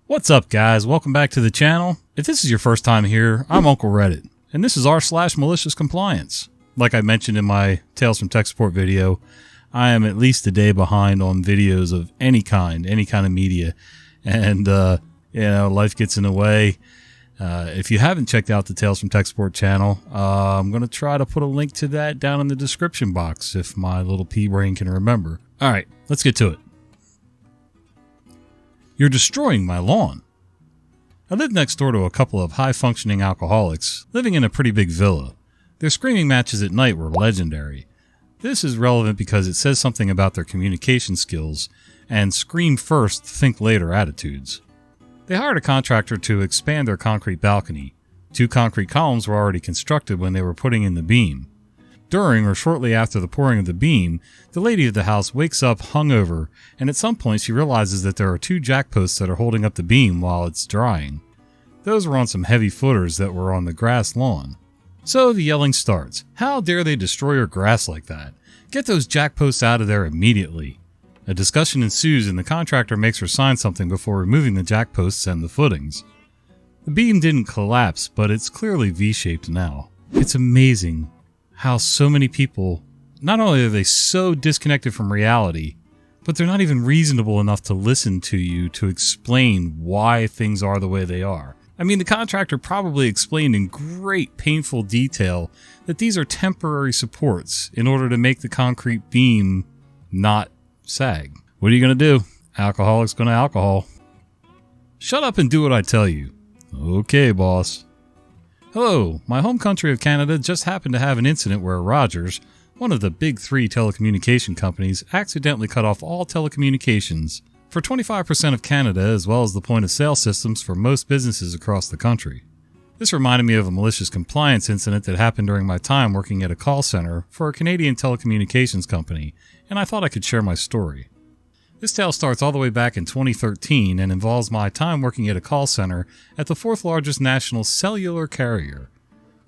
What's up, guys? Welcome back to the channel. If this is your first time here, I'm Uncle Reddit, and this is r/malicious compliance. Like I mentioned in my Tales from Tech Support video, I am at least a day behind on videos of any kind of media, and life gets in the way. If you haven't checked out the Tales from Tech Support channel, I'm going to try to put a link to that down in the description box if my little pea brain can remember. All right, let's get to it. You're destroying my lawn. I lived next door to a couple of high-functioning alcoholics, living in a pretty big villa. Their screaming matches at night were legendary. This is relevant because it says something about their communication skills and scream first, think later attitudes. They hired a contractor to expand their concrete balcony. 2 concrete columns were already constructed when they were putting in the beam. During or shortly after the pouring of the beam, the lady of the house wakes up hungover, and at some point she realizes that there are 2 jack posts that are holding up the beam while it's drying. Those were on some heavy footers that were on the grass lawn. So the yelling starts. How dare they destroy your grass like that? Get those jack posts out of there immediately. A discussion ensues and the contractor makes her sign something before removing the jack posts and the footings. The beam didn't collapse, but it's clearly V-shaped now. It's amazing how so many people, not only are they so disconnected from reality, but they're not even reasonable enough to listen to you to explain why things are the way they are. I mean, the contractor probably explained in great painful detail that these are temporary supports in order to make the concrete beam not sag. What are you going to do? Alcoholic's going to alcohol. Shut up and do what I tell you. Okay, boss. Hello, my home country of Canada just happened to have an incident where Rogers, one of the big 3 telecommunication companies, accidentally cut off all telecommunications for 25% of Canada as well as the point-of-sale systems for most businesses across the country. This reminded me of a malicious compliance incident that happened during my time working at a call center for a Canadian telecommunications company, and I thought I could share my story. This tale starts all the way back in 2013 and involves my time working at a call center at the 4th largest national cellular carrier.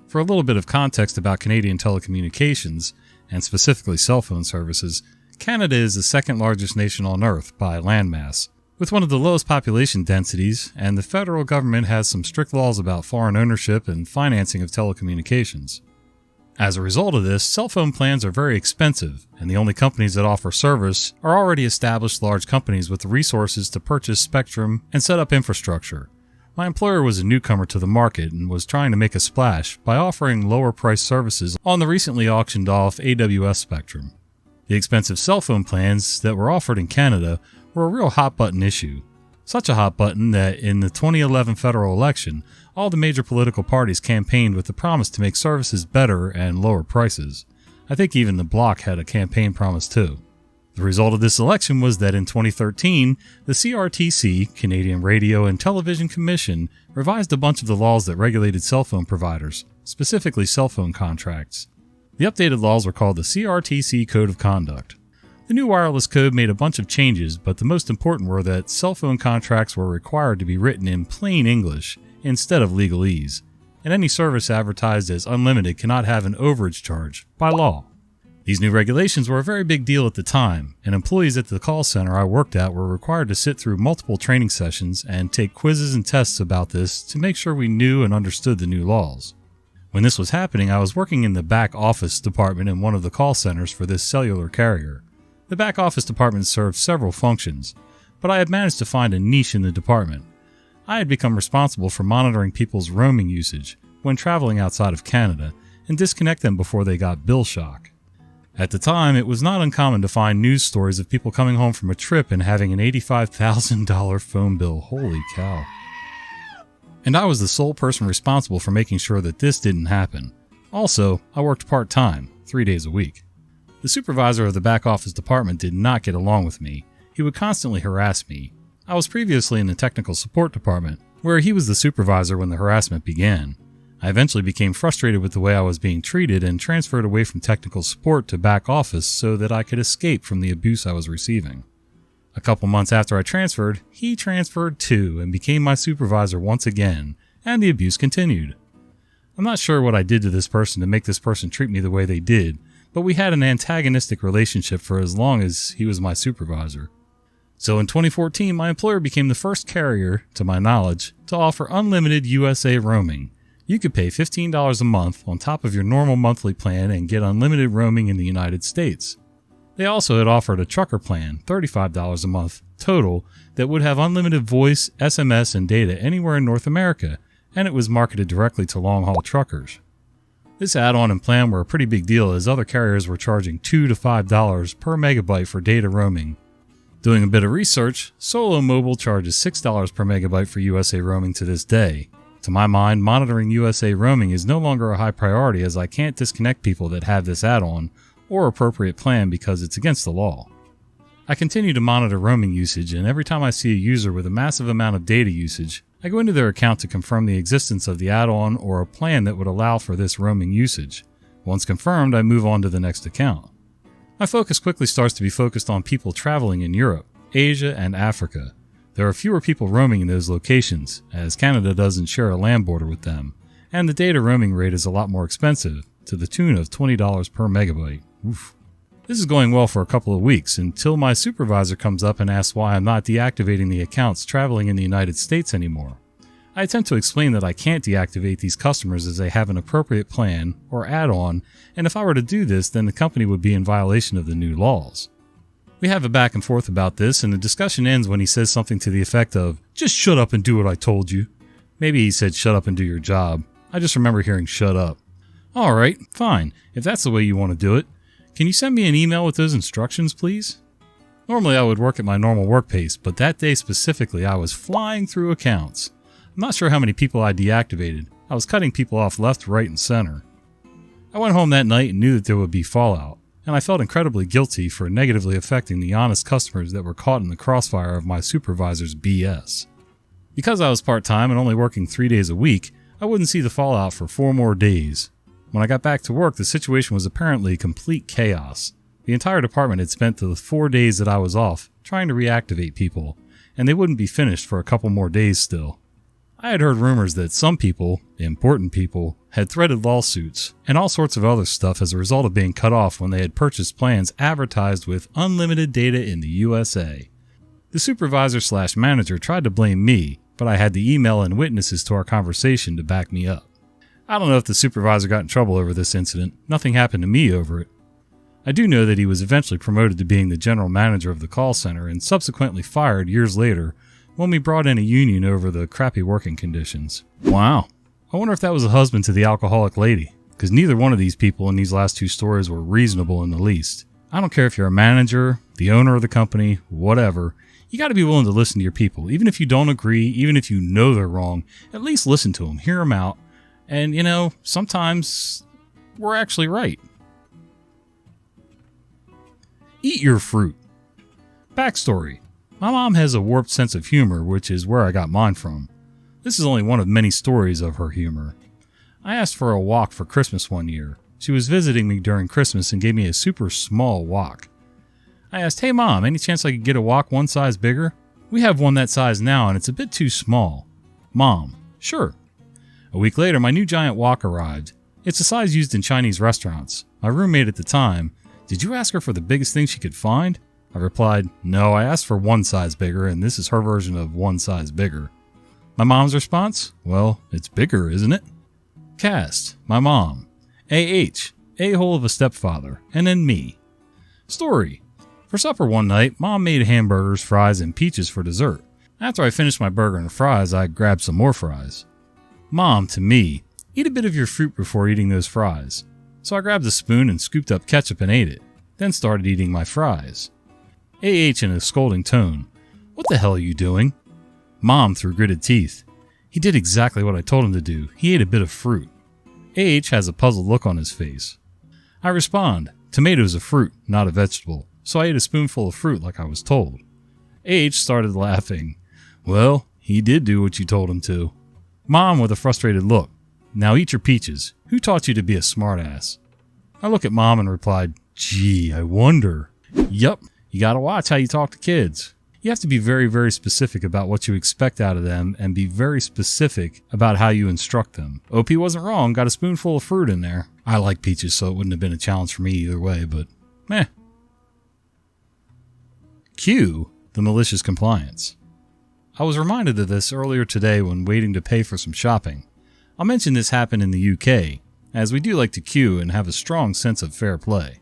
For a little bit of context about Canadian telecommunications, and specifically cell phone services, Canada is the 2nd largest nation on Earth by landmass, with one of the lowest population densities, and the federal government has some strict laws about foreign ownership and financing of telecommunications. As a result of this, cell phone plans are very expensive, and the only companies that offer service are already established large companies with the resources to purchase spectrum and set up infrastructure. My employer was a newcomer to the market and was trying to make a splash by offering lower priced services on the recently auctioned off AWS spectrum. The expensive cell phone plans that were offered in Canada were a real hot button issue. Such a hot button that in the 2011 federal election, all the major political parties campaigned with the promise to make services better and lower prices. I think even the Bloc had a campaign promise too. The result of this election was that in 2013, the CRTC, Canadian Radio and Television Commission, revised a bunch of the laws that regulated cell phone providers, specifically cell phone contracts. The updated laws were called the CRTC Code of Conduct. The new wireless code made a bunch of changes, but the most important were that cell phone contracts were required to be written in plain English instead of legalese, and any service advertised as unlimited cannot have an overage charge by law. These new regulations were a very big deal at the time, and employees at the call center I worked at were required to sit through multiple training sessions and take quizzes and tests about this to make sure we knew and understood the new laws. When this was happening, I was working in the back office department in one of the call centers for this cellular carrier. The back office department served several functions, but I had managed to find a niche in the department. I had become responsible for monitoring people's roaming usage when traveling outside of Canada and disconnect them before they got bill shock. At the time, it was not uncommon to find news stories of people coming home from a trip and having an $85,000 phone bill. Holy cow. And I was the sole person responsible for making sure that this didn't happen. Also, I worked part-time, 3 days a week. The supervisor of the back office department did not get along with me. He would constantly harass me. I was previously in the technical support department, where he was the supervisor when the harassment began. I eventually became frustrated with the way I was being treated and transferred away from technical support to back office so that I could escape from the abuse I was receiving. A couple months after I transferred, he transferred too and became my supervisor once again, and the abuse continued. I'm not sure what I did to this person to make this person treat me the way they did, but we had an antagonistic relationship for as long as he was my supervisor. So in 2014, my employer became the first carrier, to my knowledge, to offer unlimited USA roaming. You could pay $15 a month on top of your normal monthly plan and get unlimited roaming in the United States. They also had offered a trucker plan, $35 a month total, that would have unlimited voice, SMS, and data anywhere in North America, and it was marketed directly to long-haul truckers. This add-on and plan were a pretty big deal as other carriers were charging $2 to $5 per megabyte for data roaming. Doing a bit of research, Solo Mobile charges $6 per megabyte for USA roaming to this day. To my mind, monitoring USA roaming is no longer a high priority as I can't disconnect people that have this add-on or appropriate plan because it's against the law. I continue to monitor roaming usage, and every time I see a user with a massive amount of data usage, I go into their account to confirm the existence of the add-on or a plan that would allow for this roaming usage. Once confirmed, I move on to the next account. My focus quickly starts to be focused on people traveling in Europe, Asia, and Africa. There are fewer people roaming in those locations, as Canada doesn't share a land border with them, and the data roaming rate is a lot more expensive, to the tune of $20 per megabyte. Oof. This is going well for a couple of weeks, until my supervisor comes up and asks why I'm not deactivating the accounts traveling in the United States anymore. I attempt to explain that I can't deactivate these customers as they have an appropriate plan or add-on, and if I were to do this, then the company would be in violation of the new laws. We have a back and forth about this, and the discussion ends when he says something to the effect of, "Just shut up and do what I told you." Maybe he said, "Shut up and do your job." I just remember hearing "shut up." Alright, fine, if that's the way you want to do it. Can you send me an email with those instructions, please? Normally I would work at my normal work pace, but that day specifically I was flying through accounts. I'm not sure how many people I deactivated. I was cutting people off left, right, and center. I went home that night and knew that there would be fallout, and I felt incredibly guilty for negatively affecting the honest customers that were caught in the crossfire of my supervisor's BS. Because I was part-time and only working 3 days a week, I wouldn't see the fallout for 4 more days. When I got back to work, the situation was apparently complete chaos. The entire department had spent the 4 days that I was off trying to reactivate people, and they wouldn't be finished for a couple more days still. I had heard rumors that some people, important people, had threatened lawsuits and all sorts of other stuff as a result of being cut off when they had purchased plans advertised with unlimited data in the USA. The supervisor/manager tried to blame me, but I had the email and witnesses to our conversation to back me up. I don't know if the supervisor got in trouble over this incident. Nothing happened to me over it. I do know that he was eventually promoted to being the general manager of the call center and subsequently fired years later when we brought in a union over the crappy working conditions. Wow. I wonder if that was a husband to the alcoholic lady, because neither one of these people in these last 2 stories were reasonable in the least. I don't care if you're a manager, the owner of the company, whatever. You got to be willing to listen to your people. Even if you don't agree, even if you know they're wrong, at least listen to them, hear them out. And, sometimes we're actually right. Eat your fruit. Backstory. My mom has a warped sense of humor, which is where I got mine from. This is only one of many stories of her humor. I asked for a wok for Christmas one year. She was visiting me during Christmas and gave me a super small wok. I asked, "Hey Mom, any chance I could get a wok one size bigger? We have one that size now and it's a bit too small." Mom, "Sure." A week later, my new giant wok arrived. It's the size used in Chinese restaurants. My roommate at the time, "Did you ask her for the biggest thing she could find?" I replied, "No, I asked for one size bigger, and this is her version of one size bigger." My mom's response? "Well, it's bigger, isn't it?" Cast, my mom. AH, a-hole of a stepfather, and then me. Story. For supper one night, Mom made hamburgers, fries, and peaches for dessert. After I finished my burger and fries, I grabbed some more fries. Mom, to me, "Eat a bit of your fruit before eating those fries." So I grabbed a spoon and scooped up ketchup and ate it, then started eating my fries. AH in a scolding tone, "What the hell are you doing?" Mom through gritted teeth, "He did exactly what I told him to do. He ate a bit of fruit." AH has a puzzled look on his face. I respond, "Tomato's a fruit, not a vegetable, so I ate a spoonful of fruit like I was told." AH started laughing. "Well, he did do what you told him to." Mom with a frustrated look, "Now eat your peaches. Who taught you to be a smartass?" I look at Mom and replied, "Gee, I wonder." Yup. You gotta watch how you talk to kids. You have to be very, very specific about what you expect out of them and be very specific about how you instruct them. OP wasn't wrong, got a spoonful of fruit in there. I like peaches, so it wouldn't have been a challenge for me either way, but meh. Q, the malicious compliance. I was reminded of this earlier today when waiting to pay for some shopping. I'll mention this happened in the UK, as we do like to queue and have a strong sense of fair play.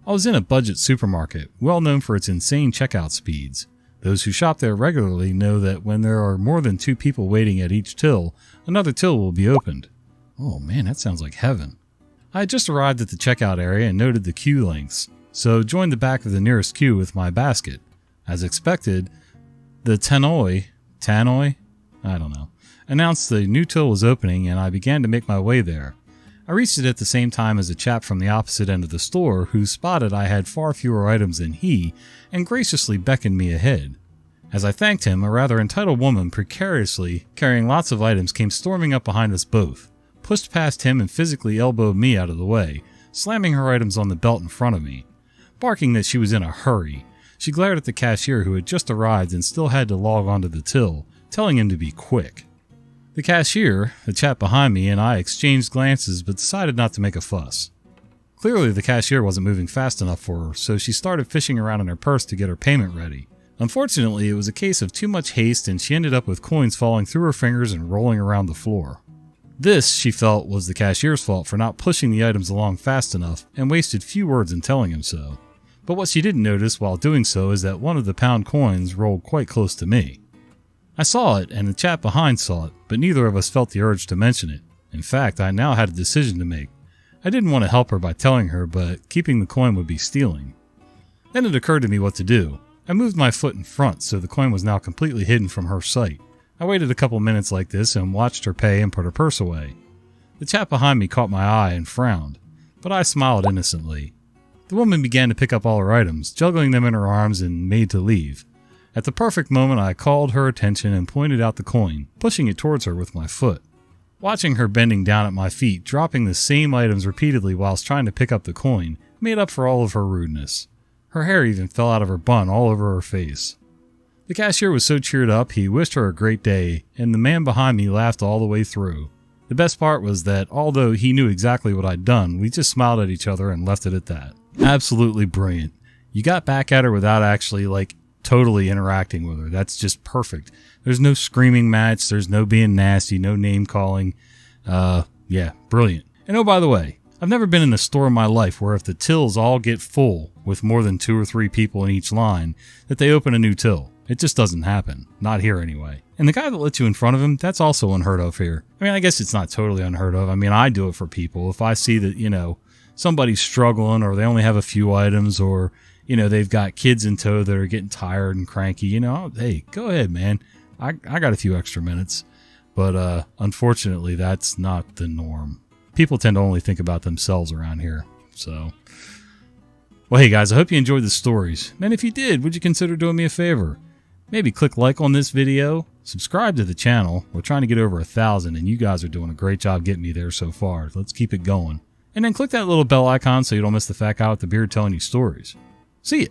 I was in a budget supermarket, well known for its insane checkout speeds. Those who shop there regularly know that when there are more than 2 people waiting at each till, another till will be opened. Oh man, that sounds like heaven. I had just arrived at the checkout area and noted the queue lengths, so joined the back of the nearest queue with my basket. As expected, the tannoy, I don't know, announced the new till was opening and I began to make my way there. I reached it at the same time as a chap from the opposite end of the store who spotted I had far fewer items than he and graciously beckoned me ahead. As I thanked him, a rather entitled woman precariously carrying lots of items came storming up behind us both, pushed past him and physically elbowed me out of the way, slamming her items on the belt in front of me. Barking that she was in a hurry, she glared at the cashier who had just arrived and still had to log onto the till, telling him to be quick. The cashier, the chap behind me, and I exchanged glances but decided not to make a fuss. Clearly the cashier wasn't moving fast enough for her, so she started fishing around in her purse to get her payment ready. Unfortunately, it was a case of too much haste and she ended up with coins falling through her fingers and rolling around the floor. This, she felt, was the cashier's fault for not pushing the items along fast enough and wasted few words in telling him so. But what she didn't notice while doing so is that one of the pound coins rolled quite close to me. I saw it and the chap behind saw it, but neither of us felt the urge to mention it. In fact, I now had a decision to make. I didn't want to help her by telling her, but keeping the coin would be stealing. Then it occurred to me what to do. I moved my foot in front so the coin was now completely hidden from her sight. I waited a couple minutes like this and watched her pay and put her purse away. The chap behind me caught my eye and frowned, but I smiled innocently. The woman began to pick up all her items, juggling them in her arms and made to leave. At the perfect moment, I called her attention and pointed out the coin, pushing it towards her with my foot. Watching her bending down at my feet, dropping the same items repeatedly whilst trying to pick up the coin, made up for all of her rudeness. Her hair even fell out of her bun all over her face. The cashier was so cheered up, he wished her a great day, and the man behind me laughed all the way through. The best part was that, although he knew exactly what I'd done, we just smiled at each other and left it at that. Absolutely brilliant. You got back at her without actually, totally interacting with her. That's just perfect. There's no screaming match. There's no being nasty. No name calling. Yeah, brilliant. And oh, by the way, I've never been in a store in my life where if the tills all get full with more than 2 or 3 people in each line, that they open a new till. It just doesn't happen. Not here anyway. And the guy that lets you in front of him, that's also unheard of here. I mean, I guess it's not totally unheard of. I mean, I do it for people. If I see that, somebody's struggling or they only have a few items or they've got kids in tow that are getting tired and cranky, hey, go ahead, man. I got a few extra minutes. But unfortunately, that's not the norm. People tend to only think about themselves around here. So, well, hey guys, I hope you enjoyed the stories. And if you did, would you consider doing me a favor? Maybe click like on this video, subscribe to the channel. We're trying to get over 1,000 and you guys are doing a great job getting me there so far. Let's keep it going. And then click that little bell icon so you don't miss the fat guy with the beard telling you stories. See ya.